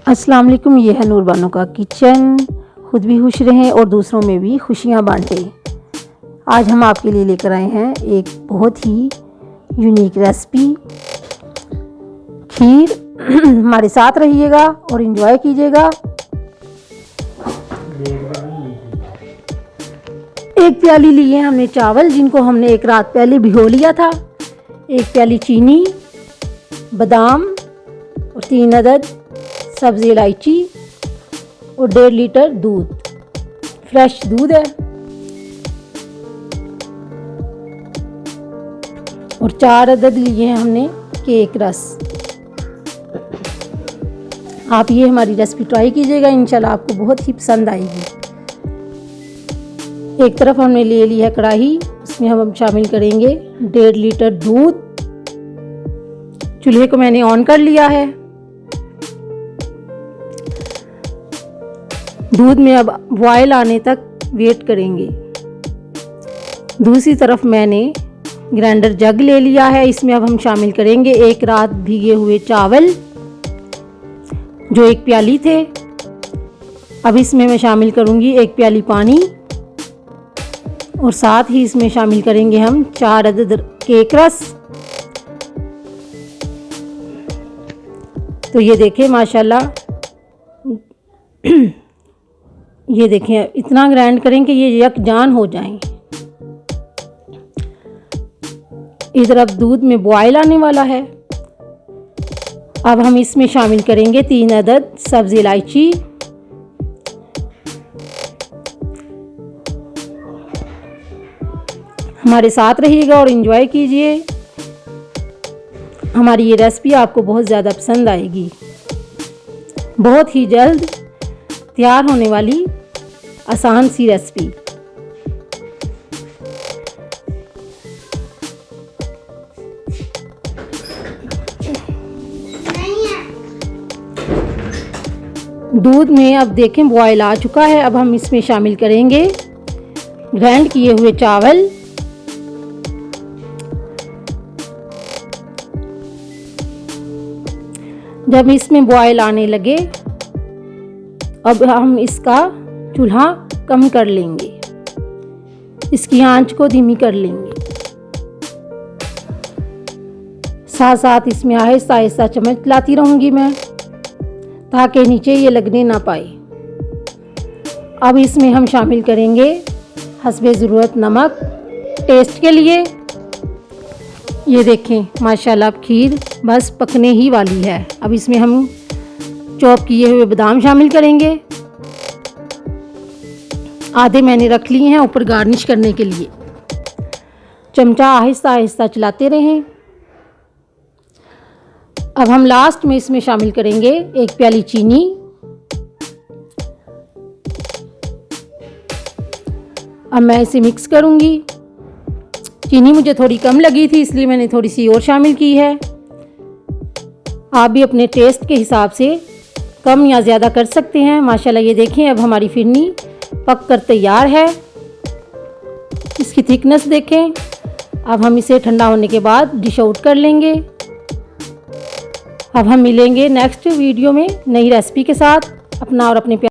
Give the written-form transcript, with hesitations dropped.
अस्सलाम वालेकुम। ये है नूर बानो का किचन। खुद भी खुश रहें और दूसरों में भी खुशियाँ बांटें। आज हम आपके लिए लेकर आए हैं एक बहुत ही यूनिक रेसिपी, खीर। हमारे साथ रहिएगा और एंजॉय कीजिएगा। एक प्याली लिए हमने चावल, जिनको हमने एक रात पहले भिगो लिया था। एक प्याली चीनी, बादाम और 3 अदद सब्ज़ी इलायची और 1.5 लीटर दूध, फ्रेश दूध है। और 4 अदद लिए हैं हमने केक रस। आप ये हमारी रेसिपी ट्राई कीजिएगा, इंशाल्लाह आपको बहुत ही पसंद आएगी। एक तरफ हमने ले ली है कढ़ाई, इसमें हम शामिल करेंगे 1.5 लीटर दूध। चूल्हे को मैंने ऑन कर लिया है। दूध में अब बॉयल आने तक वेट करेंगे। दूसरी तरफ मैंने ग्राइंडर जग ले लिया है, इसमें अब हम शामिल करेंगे एक रात भीगे हुए चावल, जो 1 प्याली थे। अब इसमें मैं शामिल करूंगी 1 प्याली पानी और साथ ही इसमें शामिल करेंगे हम 4 अदद केक रस। तो ये देखें माशाल्लाह, ये देखें इतना ग्राइंड करें कि ये यकजान हो जाएं। इधर अब दूध में बॉयल आने वाला है। अब हम इसमें शामिल करेंगे 3 अदद सब्ज़ी इलायची, हमारे साथ रहिएगा और एंजॉय कीजिए। हमारी ये रेसिपी आपको बहुत ज़्यादा पसंद आएगी। बहुत ही जल्द तैयार होने वाली आसान सी रेसिपी। दूध में अब देखें बॉयल आ चुका है। अब हम इसमें शामिल करेंगे ग्राइंड किए हुए चावल, जब इसमें बॉयल आने लगे अब हम इसका चूल्हा कम कर लेंगे, इसकी आंच को धीमी कर लेंगे। साथ साथ इसमें आहिस्ता आहिस्ता चम्मच चलाती रहूंगी मैं, ताकि नीचे ये लगने ना पाए। अब इसमें हम शामिल करेंगे हस्बे ज़रूरत नमक टेस्ट के लिए। ये देखें माशाल्लाह अब खीर बस पकने ही वाली है। अब इसमें हम चॉप किए हुए बादाम शामिल करेंगे। आधे मैंने रख लिए हैं ऊपर गार्निश करने के लिए। चमचा आहिस्ता आहिस्ता चलाते रहें। अब हम लास्ट में इसमें शामिल करेंगे 1 प्याली चीनी। अब मैं इसे मिक्स करूंगी। चीनी मुझे थोड़ी कम लगी थी, इसलिए मैंने थोड़ी सी और शामिल की है। आप भी अपने टेस्ट के हिसाब से कम या ज़्यादा कर सकते हैं। माशाल्लाह ये देखें अब हमारी फिरनी पक कर तैयार है। इसकी थिकनेस देखें। अब हम इसे ठंडा होने के बाद डिश आउट कर लेंगे। अब हम मिलेंगे नेक्स्ट वीडियो में नई रेसिपी के साथ। अपना और अपने